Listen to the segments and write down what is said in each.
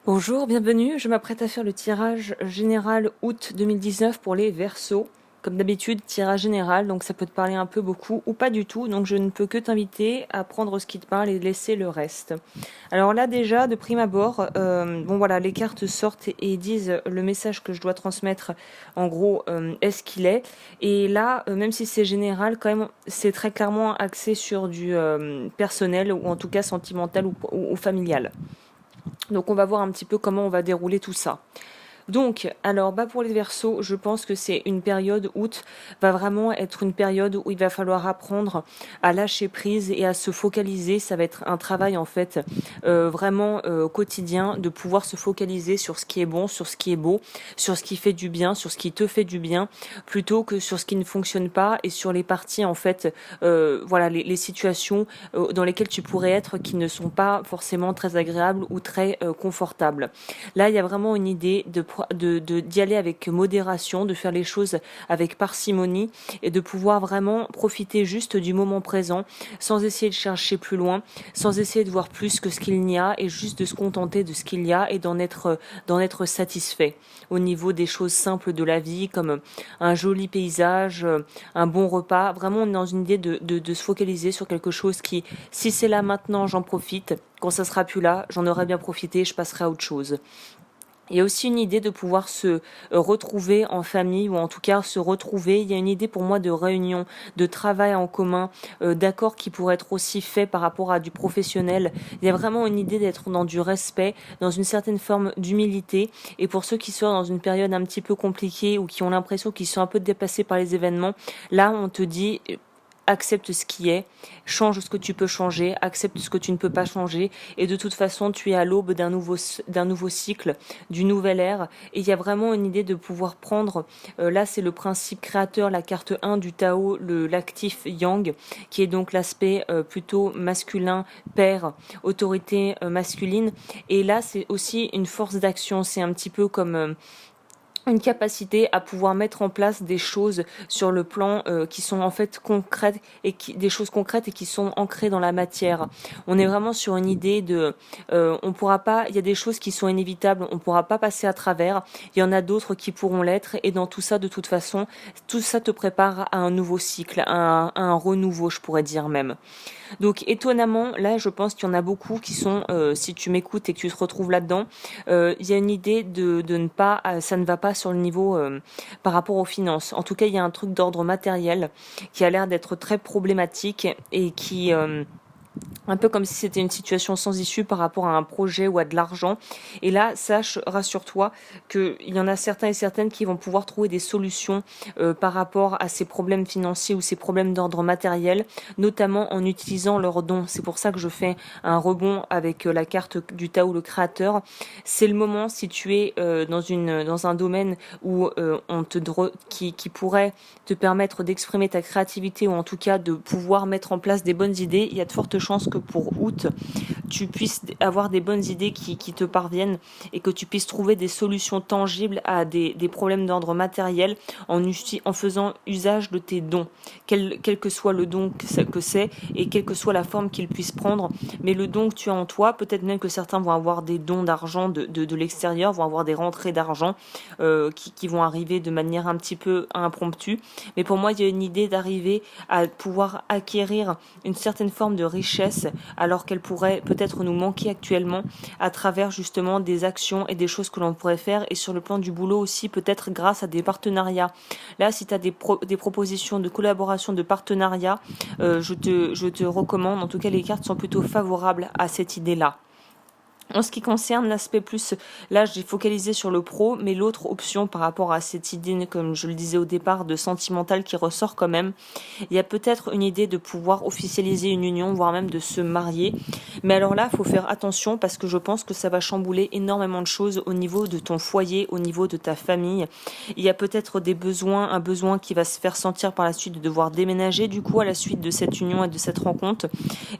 Bonjour, bienvenue. Je m'apprête à faire le tirage général août 2019 pour les Verseaux. Comme d'habitude, tirage général, donc ça peut te parler un peu beaucoup ou pas du tout. Donc je ne peux que t'inviter à prendre ce qui te parle et laisser le reste. Alors là déjà, de prime abord, les cartes sortent et disent le message que je dois transmettre. En gros, est ce qu'il est. Et là, même si c'est général, quand même, c'est très clairement axé sur du personnel ou en tout cas sentimental ou familial. Donc on va voir un petit peu comment on va dérouler tout ça. Donc, alors, pour les Verseaux, je pense que c'est une période, août, va vraiment être une période où il va falloir apprendre à lâcher prise et à se focaliser. Ça va être un travail, en fait, vraiment quotidien, de pouvoir se focaliser sur ce qui est bon, sur ce qui est beau, sur ce qui fait du bien, sur ce qui te fait du bien, plutôt que sur ce qui ne fonctionne pas et sur les parties, en fait, les situations dans lesquelles tu pourrais être qui ne sont pas forcément très agréables ou très confortables. Là, il y a vraiment une idée d'y aller avec modération, de faire les choses avec parcimonie et de pouvoir vraiment profiter juste du moment présent sans essayer de chercher plus loin, sans essayer de voir plus que ce qu'il n'y a et juste de se contenter de ce qu'il y a et d'en être satisfait au niveau des choses simples de la vie comme un joli paysage, un bon repas. Vraiment, on est dans une idée de se focaliser sur quelque chose qui, si c'est là maintenant, j'en profite. Quand ça sera plus là, j'en aurai bien profité, je passerai à autre chose. Il y a aussi une idée de pouvoir se retrouver en famille ou en tout cas se retrouver. Il y a une idée pour moi de réunion, de travail en commun, d'accords qui pourraient être aussi faits par rapport à du professionnel. Il y a vraiment une idée d'être dans du respect, dans une certaine forme d'humilité. Et pour ceux qui sont dans une période un petit peu compliquée ou qui ont l'impression qu'ils sont un peu dépassés par les événements, là on te dit accepte ce qui est, change ce que tu peux changer, accepte ce que tu ne peux pas changer, et de toute façon, tu es à l'aube d'un nouveau cycle, d'une nouvelle ère, et il y a vraiment une idée de pouvoir prendre, là c'est le principe créateur, la carte 1 du Tao, l'actif Yang, qui est donc l'aspect plutôt masculin, père, autorité masculine, et là c'est aussi une force d'action, c'est un petit peu comme une capacité à pouvoir mettre en place des choses sur le plan qui sont en fait concrètes et des choses concrètes et qui sont ancrées dans la matière. On est vraiment sur une idée de on pourra pas, il y a des choses qui sont inévitables, on pourra pas passer à travers, il y en a d'autres qui pourront l'être et dans tout ça de toute façon, tout ça te prépare à un nouveau cycle, à un renouveau, je pourrais dire même. Donc étonnamment, là je pense qu'il y en a beaucoup qui sont, si tu m'écoutes et que tu te retrouves là-dedans, il y a une idée de ne pas, ça ne va pas sur le niveau par rapport aux finances. En tout cas, il y a un truc d'ordre matériel qui a l'air d'être très problématique et qui un peu comme si c'était une situation sans issue par rapport à un projet ou à de l'argent. Et là, sache, rassure-toi, qu'il y en a certains et certaines qui vont pouvoir trouver des solutions par rapport à ces problèmes financiers ou ces problèmes d'ordre matériel, notamment en utilisant leurs dons. C'est pour ça que je fais un rebond avec la carte du Tao, le créateur. C'est le moment, si tu es dans un domaine où qui pourrait te permettre d'exprimer ta créativité ou en tout cas de pouvoir mettre en place des bonnes idées, il y a de fortes chances que pour août, tu puisses avoir des bonnes idées qui te parviennent et que tu puisses trouver des solutions tangibles à des problèmes d'ordre matériel en faisant usage de tes dons, quel que soit le don que c'est et quelle que soit la forme qu'il puisse prendre. Mais le don que tu as en toi, peut-être même que certains vont avoir des dons d'argent de l'extérieur, vont avoir des rentrées d'argent qui vont arriver de manière un petit peu impromptue. Mais pour moi, il y a une idée d'arriver à pouvoir acquérir une certaine forme de richesse alors qu'elle pourrait peut-être nous manquer actuellement à travers justement des actions et des choses que l'on pourrait faire et sur le plan du boulot aussi peut-être grâce à des partenariats. Là, si tu as des propositions de collaboration, de partenariat, je te recommande, en tout cas les cartes sont plutôt favorables à cette idée-là. En ce qui concerne l'aspect plus, là j'ai focalisé sur le pro, mais l'autre option par rapport à cette idée, comme je le disais au départ, de sentimental qui ressort quand même, il y a peut-être une idée de pouvoir officialiser une union, voire même de se marier. Mais alors là, il faut faire attention parce que je pense que ça va chambouler énormément de choses au niveau de ton foyer, au niveau de ta famille. Il y a peut-être un besoin qui va se faire sentir par la suite de devoir déménager du coup à la suite de cette union et de cette rencontre.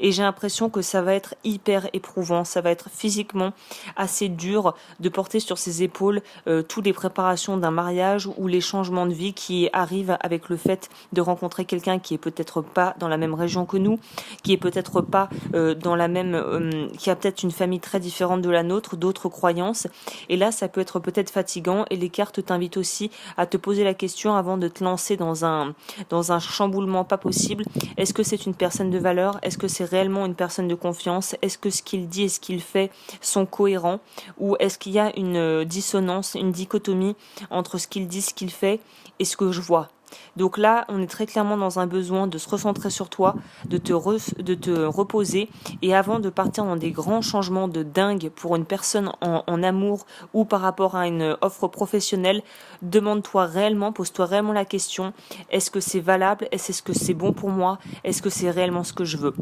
Et j'ai l'impression que ça va être hyper éprouvant, ça va être physiquement physiquement assez dur de porter sur ses épaules toutes les préparations d'un mariage ou les changements de vie qui arrivent avec le fait de rencontrer quelqu'un qui est peut-être pas dans la même région que nous, qui est peut-être pas dans la même, qui a peut-être une famille très différente de la nôtre, d'autres croyances. Et là, ça peut être peut-être fatigant. Et les cartes t'invitent aussi à te poser la question avant de te lancer dans un chamboulement pas possible. Est-ce que c'est une personne de valeur? Est-ce que c'est réellement une personne de confiance? Est-ce que ce qu'il dit et ce qu'il fait sont cohérents? Ou est-ce qu'il y a une dissonance, une dichotomie entre ce qu'il dit, ce qu'il fait et ce que je vois? Donc là, on est très clairement dans un besoin de se recentrer sur toi, de te reposer, et avant de partir dans des grands changements de dingue pour une personne en amour ou par rapport à une offre professionnelle, demande-toi réellement, pose-toi réellement la question, est-ce que c'est valable? Est-ce que c'est bon pour moi? Est-ce que c'est réellement ce que je veux?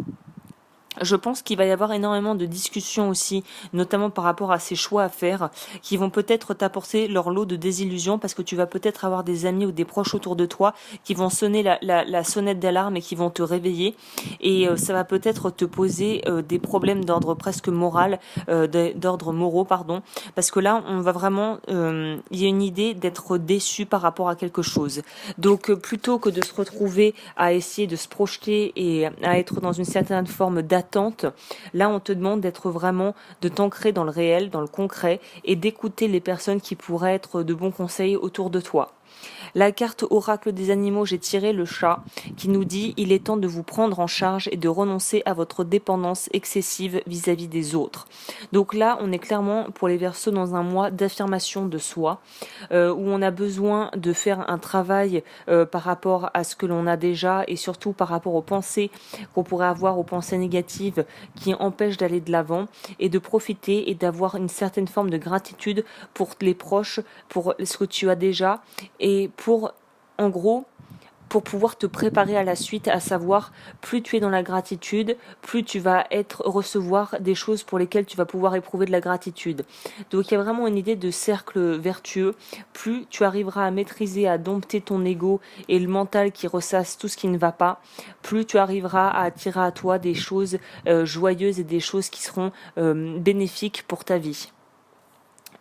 Je pense qu'il va y avoir énormément de discussions aussi, notamment par rapport à ces choix à faire, qui vont peut-être t'apporter leur lot de désillusions parce que tu vas peut-être avoir des amis ou des proches autour de toi qui vont sonner la sonnette d'alarme et qui vont te réveiller. Et ça va peut-être te poser des problèmes d'ordre presque moral, d'ordre moraux, pardon. Parce que là, on va vraiment... il y a une idée d'être déçu par rapport à quelque chose. Donc, plutôt que de se retrouver à essayer de se projeter et à être dans une certaine forme d'attente, là on te demande d'être vraiment, de t'ancrer dans le réel, dans le concret et d'écouter les personnes qui pourraient être de bons conseils autour de toi. La carte oracle des animaux, j'ai tiré le chat qui nous dit il est temps de vous prendre en charge et de renoncer à votre dépendance excessive vis-à-vis des autres. Donc là, on est clairement pour les Verseaux dans un mois d'affirmation de soi, où on a besoin de faire un travail par rapport à ce que l'on a déjà et surtout par rapport aux pensées qu'on pourrait avoir, aux pensées négatives qui empêchent d'aller de l'avant et de profiter et d'avoir une certaine forme de gratitude pour les proches, pour ce que tu as déjà et pour, en gros, pour pouvoir te préparer à la suite, à savoir, plus tu es dans la gratitude, plus tu vas recevoir des choses pour lesquelles tu vas pouvoir éprouver de la gratitude. Donc il y a vraiment une idée de cercle vertueux. Plus tu arriveras à maîtriser, à dompter ton ego et le mental qui ressasse tout ce qui ne va pas, plus tu arriveras à attirer à toi des choses joyeuses et des choses qui seront bénéfiques pour ta vie.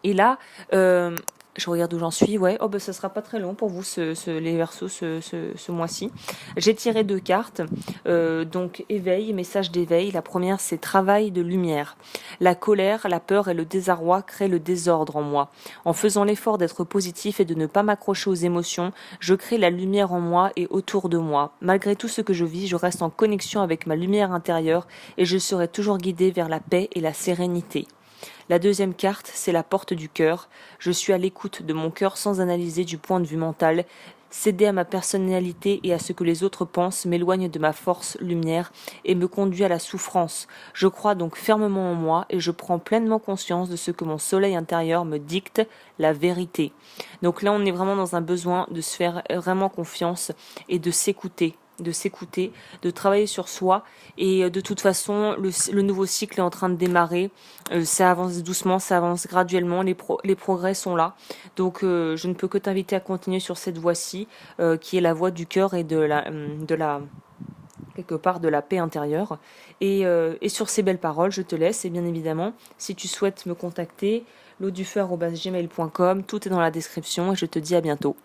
Et là, je regarde où j'en suis, ouais. Oh, ça sera pas très long pour vous, les Verseaux, ce mois-ci. J'ai tiré 2 cartes. Donc, éveil, message d'éveil. La première, c'est travail de lumière. La colère, la peur et le désarroi créent le désordre en moi. En faisant l'effort d'être positif et de ne pas m'accrocher aux émotions, je crée la lumière en moi et autour de moi. Malgré tout ce que je vis, je reste en connexion avec ma lumière intérieure et je serai toujours guidée vers la paix et la sérénité. La deuxième carte, c'est la porte du cœur. Je suis à l'écoute de mon cœur sans analyser du point de vue mental. Céder à ma personnalité et à ce que les autres pensent m'éloigne de ma force lumière et me conduit à la souffrance. Je crois donc fermement en moi et je prends pleinement conscience de ce que mon soleil intérieur me dicte, la vérité. Donc là, on est vraiment dans un besoin de se faire vraiment confiance et de s'écouter, de travailler sur soi et de toute façon le nouveau cycle est en train de démarrer, ça avance doucement, ça avance graduellement, les progrès sont là, donc je ne peux que t'inviter à continuer sur cette voie-ci qui est la voie du cœur et de la quelque part de la paix intérieure et sur ces belles paroles je te laisse et bien évidemment si tu souhaites me contacter laudufeu@gmail.com, tout est dans la description et je te dis à bientôt.